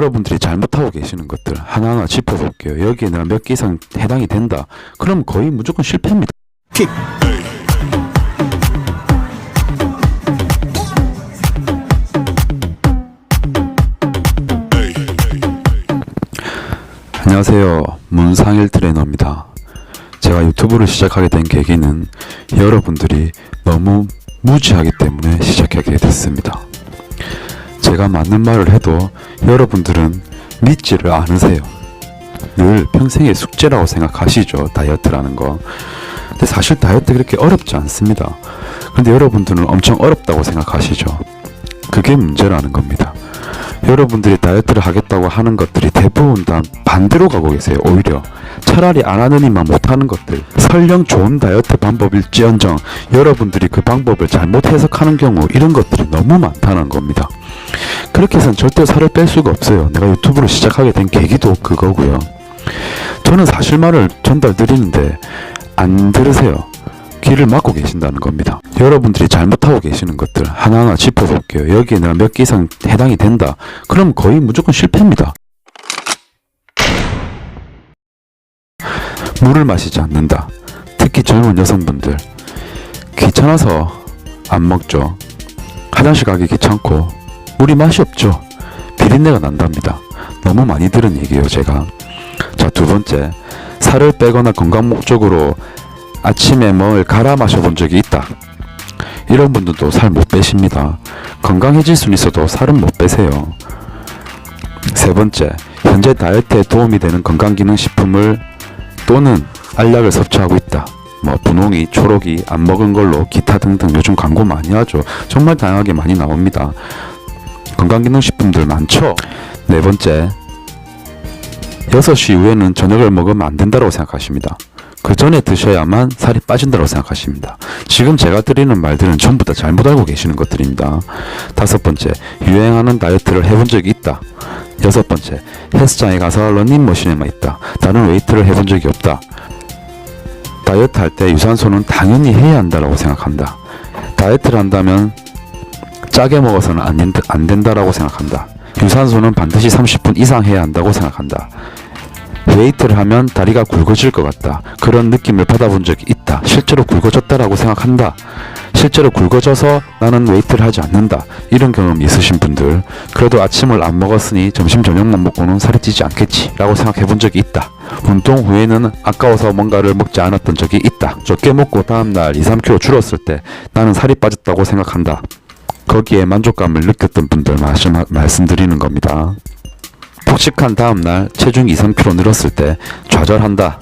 여러분들이 잘못하고 계시는 것들 하나하나 짚어볼게요. 여기에 내가 몇 개 이상 해당이 된다. 그럼 거의 무조건 실패입니다. 안녕하세요. 문상일 트레이너입니다. 제가 유튜브를 시작하게 된 계기는 여러분들이 너무 무지하기 때문에 시작하게 됐습니다. 제가 맞는 말을 해도 여러분들은 믿지를 않으세요. 늘 평생의 숙제라고 생각하시죠, 다이어트라는 거. 근데 사실 다이어트 그렇게 어렵지 않습니다. 근데 여러분들은 엄청 어렵다고 생각하시죠. 그게 문제라는 겁니다. 여러분들이 다이어트를 하겠다고 하는 것들이 대부분 다 반대로 가고 계세요. 오히려 차라리 안 하느니만 못하는 것들, 설령 좋은 다이어트 방법일지언정 여러분들이 그 방법을 잘못 해석하는 경우, 이런 것들이 너무 많다는 겁니다. 그렇게 해서는 절대 살을 뺄 수가 없어요. 내가 유튜브를 시작하게 된 계기도 그거고요. 저는 사실말을 전달 드리는데 안 들으세요. 귀를 막고 계신다는 겁니다. 여러분들이 잘못하고 계시는 것들 하나하나 짚어볼게요. 여기에 내가 몇 개 이상 해당이 된다. 그럼 거의 무조건 실패입니다. 물을 마시지 않는다. 특히 젊은 여성분들 귀찮아서 안 먹죠. 화장실 가기 귀찮고 물이 맛이 없죠. 비린내가 난답니다. 너무 많이 들은 얘기예요, 제가. 자, 두 번째, 살을 빼거나 건강 목적으로 아침에 뭘 갈아 마셔본 적이 있다. 이런 분들도 살 못 빼십니다. 건강해질 수는 있어도 살은 못 빼세요. 세 번째, 현재 다이어트에 도움이 되는 건강기능식품을 또는 알약을 섭취하고 있다. 뭐 분홍이, 초록이, 안 먹은 걸로 기타 등등 요즘 광고 많이 하죠. 정말 다양하게 많이 나옵니다. 건강기능식품들 많죠. 네 번째, 6시 이후에는 저녁을 먹으면 안 된다고 생각하십니다. 그 전에 드셔야만 살이 빠진다고 생각하십니다. 지금 제가 드리는 말들은 전부 다 잘못 알고 계시는 것들입니다. 다섯 번째, 유행하는 다이어트를 해본 적이 있다. 여섯 번째, 헬스장에 가서 러닝머신에만 있다. 다른 웨이트를 해본 적이 없다. 다이어트 할 때 유산소는 당연히 해야 한다고 생각한다. 다이어트를 한다면 짜게 먹어서는 안 된다라고 생각한다. 유산소는 반드시 30분 이상 해야 한다고 생각한다. 웨이트를 하면 다리가 굵어질 것 같다. 그런 느낌을 받아본 적이 있다. 실제로 굵어졌다라고 생각한다. 실제로 굵어져서 나는 웨이트를 하지 않는다. 이런 경험이 있으신 분들, 그래도 아침을 안 먹었으니 점심 저녁만 먹고는 살이 찌지 않겠지 라고 생각해 본 적이 있다. 운동 후에는 아까워서 뭔가를 먹지 않았던 적이 있다. 적게 먹고 다음날 2-3kg 줄었을 때 나는 살이 빠졌다고 생각한다. 거기에 만족감을 느꼈던 분들 말씀드리는 겁니다. 폭식한 다음날 체중이 2-3kg 늘었을 때 좌절한다.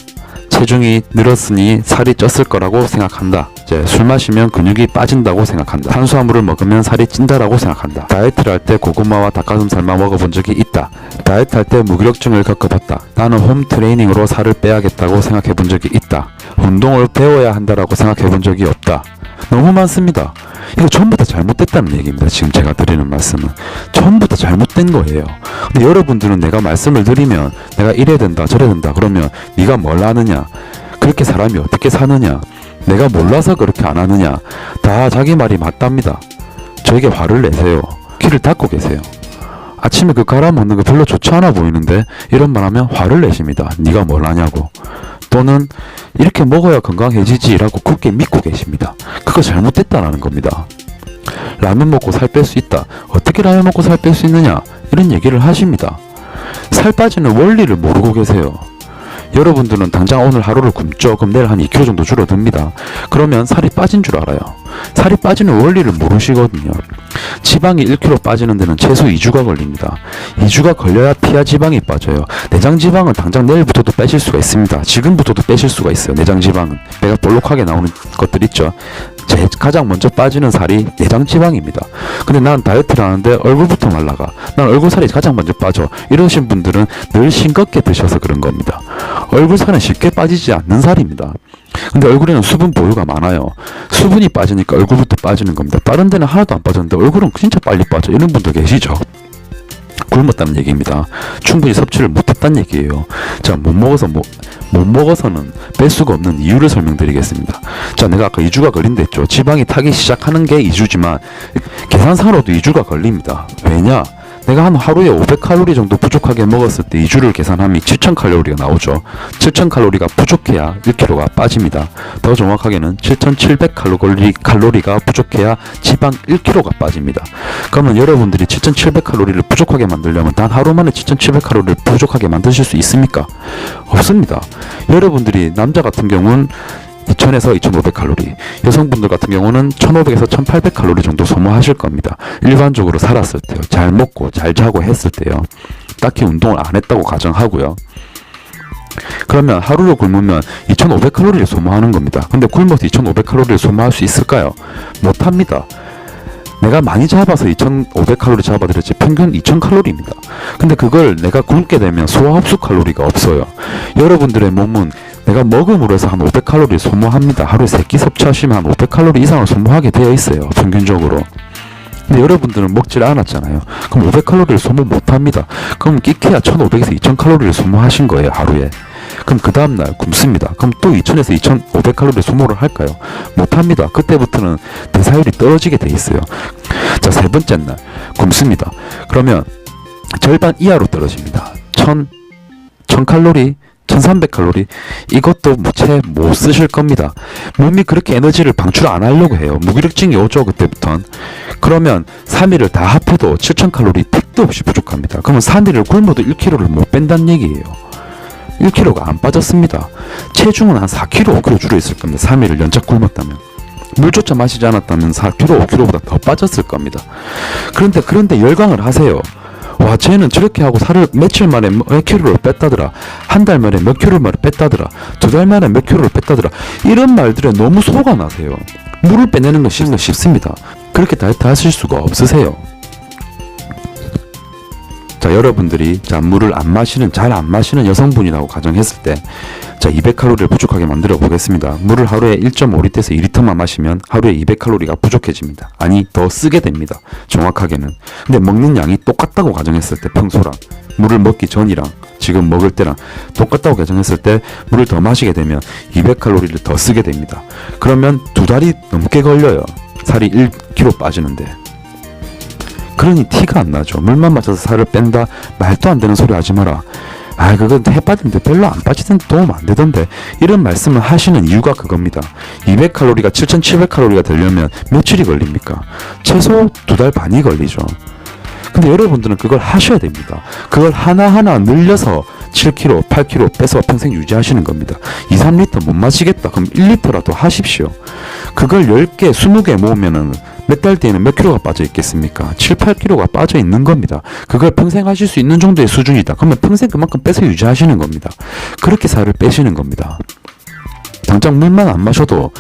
체중이 늘었으니 살이 쪘을 거라고 생각한다. 이제 술 마시면 근육이 빠진다고 생각한다. 탄수화물을 먹으면 살이 찐다라고 생각한다. 다이어트를 할 때 고구마와 닭가슴살만 먹어본 적이 있다. 다이어트 할 때 무기력증을 겪어봤다. 나는 홈 트레이닝으로 살을 빼야겠다고 생각해 본 적이 있다. 운동을 배워야 한다라고 생각해 본 적이 없다. 너무 많습니다. 이거 전부 다 잘못됐다는 얘기입니다. 지금 제가 드리는 말씀은 전부 다 잘못된 거예요. 근데 여러분들은 내가 말씀을 드리면 내가 이래야 된다 저래야 된다 그러면 네가 뭘 아느냐, 그렇게 사람이 어떻게 사느냐, 내가 몰라서 그렇게 안 하느냐, 다 자기 말이 맞답니다. 저에게 화를 내세요. 귀를 닫고 계세요. 아침에 그 갈아 먹는 거 별로 좋지 않아 보이는데 이런 말 하면 화를 내십니다. 네가 뭘 아냐고. 또는 이렇게 먹어야 건강해지지 라고 굳게 믿고 계십니다. 그거 잘못됐다라는 겁니다. 라면 먹고 살 뺄 수 있다. 어떻게 라면 먹고 살 뺄 수 있느냐, 이런 얘기를 하십니다. 살 빠지는 원리를 모르고 계세요. 여러분들은 당장 오늘 하루를 굶죠. 그럼 내일 한 2kg 정도 줄어듭니다. 그러면 살이 빠진 줄 알아요. 살이 빠지는 원리를 모르시거든요. 지방이 1kg 빠지는 데는 최소 2주가 걸립니다. 2주가 걸려야 피하 지방이 빠져요. 내장 지방은 당장 내일부터도 빼실 수가 있습니다. 지금부터도 빼실 수가 있어요. 내장 지방은 배가 볼록하게 나오는 것들 있죠. 가장 먼저 빠지는 살이 내장 지방입니다. 근데 난 다이어트를 하는데 얼굴부터 말라가, 난 얼굴살이 가장 먼저 빠져, 이러신 분들은 늘 싱겁게 드셔서 그런 겁니다. 얼굴살은 쉽게 빠지지 않는 살입니다. 근데 얼굴에는 수분 보유가 많아요. 수분이 빠지니까 얼굴부터 빠지는 겁니다. 다른 데는 하나도 안 빠졌는데 얼굴은 진짜 빨리 빠져, 이런 분들 계시죠. 굶었다는 얘기입니다. 충분히 섭취를 못했다는 얘기예요. 자, 못 먹어서는 뺄 수가 없는 이유를 설명드리겠습니다. 자, 내가 아까 2주가 걸린다 했죠. 지방이 타기 시작하는 게 2주지만 계산상으로도 2주가 걸립니다. 왜냐? 내가 한 하루에 500칼로리 정도 부족하게 먹었을 때 2주를 계산하면 7000칼로리가 나오죠. 7000칼로리가 부족해야 1kg가 빠집니다. 더 정확하게는 7700칼로리가 부족해야 지방 1kg가 빠집니다. 그러면 여러분들이 7700칼로리를 부족하게 만들려면 단 하루 만에 7700칼로리를 부족하게 만드실 수 있습니까? 없습니다. 여러분들이 남자 같은 경우는 2000에서 2500칼로리, 여성분들 같은 경우는 1500에서 1800칼로리 정도 소모하실 겁니다. 일반적으로 살았을 때요. 잘 먹고 잘 자고 했을 때요. 딱히 운동을 안 했다고 가정하고요. 그러면 하루를 굶으면 2500칼로리를 소모하는 겁니다. 근데 굶어서 2500칼로리를 소모할 수 있을까요? 못합니다. 내가 많이 잡아서 2500칼로리 잡아드렸지 평균 2000칼로리입니다. 근데 그걸 내가 굶게 되면 소화흡수 칼로리가 없어요. 여러분들의 몸은 내가 먹음으로 해서 한 500칼로리 소모합니다. 하루에 3끼 섭취하시면 한 500칼로리 이상을 소모하게 되어 있어요. 평균적으로. 근데 여러분들은 먹질 않았잖아요. 그럼 500칼로리를 소모 못합니다. 그럼 끼케야 1500에서 2000칼로리를 소모하신 거예요. 하루에. 그럼 그 다음날 굶습니다. 그럼 또 2000에서 2500칼로리 소모를 할까요? 못합니다. 그때부터는 대사율이 떨어지게 돼 있어요. 자, 세 번째 날 굶습니다. 그러면 절반 이하로 떨어집니다. 1000칼로리, 1300칼로리, 이것도 채 못 쓰실 겁니다. 몸이 그렇게 에너지를 방출 안 하려고 해요. 무기력증이 오죠, 그때부턴. 그러면 3일을 다 합해도 7000칼로리 택도 없이 부족합니다. 그러면 3일을 굶어도 1kg를 못 뺀다는 얘기예요. 1kg가 안 빠졌습니다. 체중은 한 4kg, 5kg 줄어있을 겁니다. 3일을 연착 굶었다면. 물조차 마시지 않았다면 4kg, 5kg보다 더 빠졌을 겁니다. 그런데 열광을 하세요. 와, 쟤는 저렇게 하고 살을 며칠 만에 몇 킬로를 뺐다더라. 한 달 만에 몇 킬로를 뺐다더라. 2달 만에 몇 킬로를 뺐다더라. 이런 말들에 너무 속아 나세요. 물을 빼내는 건 쉽습니다. 그렇게 다이어트 하실 수가 없으세요. 자, 여러분들이 물을 잘 안 마시는 여성분이라고 가정했을 때, 자, 200칼로리를 부족하게 만들어 보겠습니다. 물을 하루에 1.5리터에서 2리터만 마시면 하루에 200칼로리가 부족해집니다. 아니, 더 쓰게 됩니다. 정확하게는. 근데 먹는 양이 똑같다고 가정했을 때, 평소랑 물을 먹기 전이랑 지금 먹을 때랑 똑같다고 가정했을 때 물을 더 마시게 되면 200칼로리를 더 쓰게 됩니다. 그러면 2달이 넘게 걸려요. 살이 1kg 빠지는데. 그러니 티가 안 나죠. 물만 마셔서 살을 뺀다, 말도 안 되는 소리 하지 마라. 아, 그건 해 빠지는데 별로 안 빠지던데 도움 안 되던데, 이런 말씀을 하시는 이유가 그겁니다. 200칼로리가 7700칼로리가 되려면 며칠이 걸립니까? 최소 2달 반이 걸리죠. 근데 여러분들은 그걸 하셔야 됩니다. 그걸 하나하나 늘려서 7kg, 8kg 빼서 평생 유지하시는 겁니다. 2, 3리터 못 마시겠다. 그럼 1리터라도 하십시오. 그걸 10개, 20개 모으면은 몇 달 뒤에는 몇 킬로가 빠져 있겠습니까? 7, 8kg가 빠져 있는 겁니다. 그걸 평생 하실 수 있는 정도의 수준이다. 그러면 평생 그만큼 빼서 유지하시는 겁니다. 그렇게 살을 빼시는 겁니다. 당장 물만 안 마셔도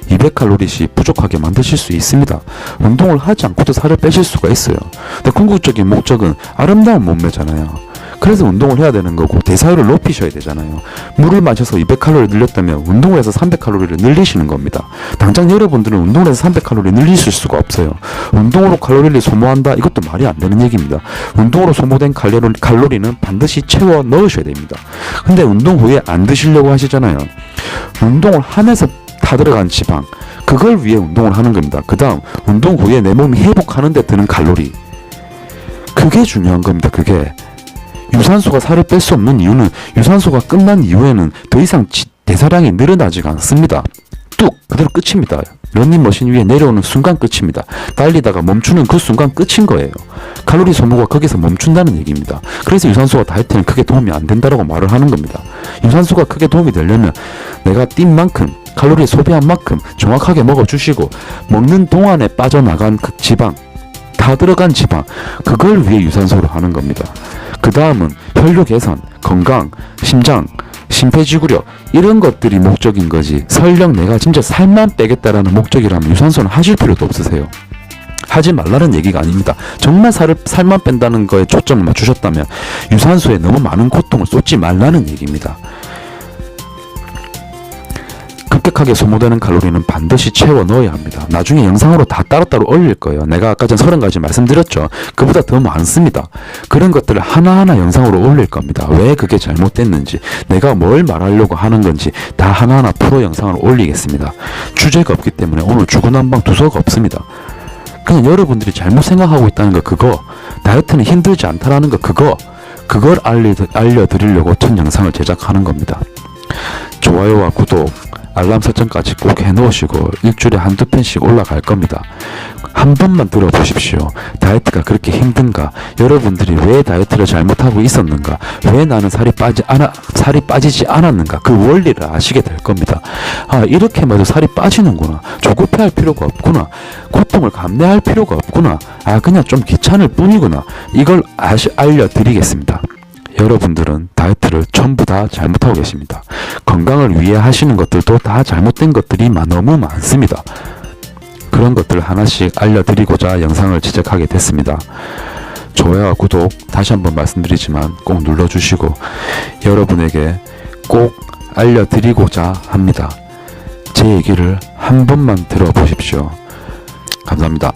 200칼로리씩 부족하게 만드실 수 있습니다. 운동을 하지 않고도 살을 빼실 수가 있어요. 근데 궁극적인 목적은 아름다운 몸매잖아요. 그래서 운동을 해야 되는 거고 대사율을 높이셔야 되잖아요. 물을 마셔서 200칼로리 늘렸다면 운동을 해서 300칼로리를 늘리시는 겁니다. 당장 여러분들은 운동을 해서 300칼로리 늘리실 수가 없어요. 운동으로 칼로리를 소모한다? 이것도 말이 안 되는 얘기입니다. 운동으로 소모된 칼로리는 반드시 채워 넣으셔야 됩니다. 근데 운동 후에 안 드시려고 하시잖아요. 운동을 하면서 다 들어간 지방, 그걸 위해 운동을 하는 겁니다. 그 다음 운동 후에 내 몸이 회복하는 데 드는 칼로리, 그게 중요한 겁니다. 그게 유산소가 살을 뺄 수 없는 이유는 유산소가 끝난 이후에는 더 이상 대사량이 늘어나지가 않습니다. 뚝! 그대로 끝입니다. 러닝머신 위에 내려오는 순간 끝입니다. 달리다가 멈추는 그 순간 끝인 거예요. 칼로리 소모가 거기서 멈춘다는 얘기입니다. 그래서 유산소가 다이어트는 크게 도움이 안 된다고 말을 하는 겁니다. 유산소가 크게 도움이 되려면 내가 뛴 만큼, 칼로리 소비한 만큼 정확하게 먹어주시고, 먹는 동안에 빠져나간 그 지방, 다 들어간 지방, 그걸 위해 유산소를 하는 겁니다. 그 다음은 혈류 개선, 건강, 심장, 심폐지구력, 이런 것들이 목적인 거지, 설령 내가 진짜 살만 빼겠다라는 목적이라면 유산소는 하실 필요도 없으세요. 하지 말라는 얘기가 아닙니다. 정말 살만 뺀다는 거에 초점을 맞추셨다면 유산소에 너무 많은 고통을 쏟지 말라는 얘기입니다. 급격하게 소모되는 칼로리는 반드시 채워 넣어야 합니다. 나중에 영상으로 다 따로따로 올릴 거예요. 내가 아까 전 30가지 말씀드렸죠. 그보다 더 많습니다. 그런 것들을 하나하나 영상으로 올릴 겁니다. 왜 그게 잘못됐는지, 내가 뭘 말하려고 하는 건지 다 하나하나 프로 영상으로 올리겠습니다. 주제가 없기 때문에 오늘 주구난방 두서가 없습니다. 그냥 여러분들이 잘못 생각하고 있다는 거 그거, 다이어트는 힘들지 않다라는 거 그걸 알려드리려고 첫 영상을 제작하는 겁니다. 좋아요와 구독, 알람 설정까지 꼭 해놓으시고 일주일에 한두 편씩 올라갈 겁니다. 한 번만 들어보십시오. 다이어트가 그렇게 힘든가? 여러분들이 왜 다이어트를 잘못하고 있었는가? 왜 나는 살이 빠지지 않았는가? 그 원리를 아시게 될 겁니다. 아, 이렇게만 해도 살이 빠지는구나. 조급해할 필요가 없구나. 고통을 감내할 필요가 없구나. 아, 그냥 좀 귀찮을 뿐이구나. 이걸 알려드리겠습니다. 여러분들은 다이어트를 전부 다 잘못하고 계십니다. 건강을 위해 하시는 것들도 다 잘못된 것들이 너무 많습니다. 그런 것들을 하나씩 알려드리고자 영상을 제작하게 됐습니다. 좋아요와 구독 다시 한번 말씀드리지만 꼭 눌러주시고 여러분에게 꼭 알려드리고자 합니다. 제 얘기를 한 번만 들어보십시오. 감사합니다.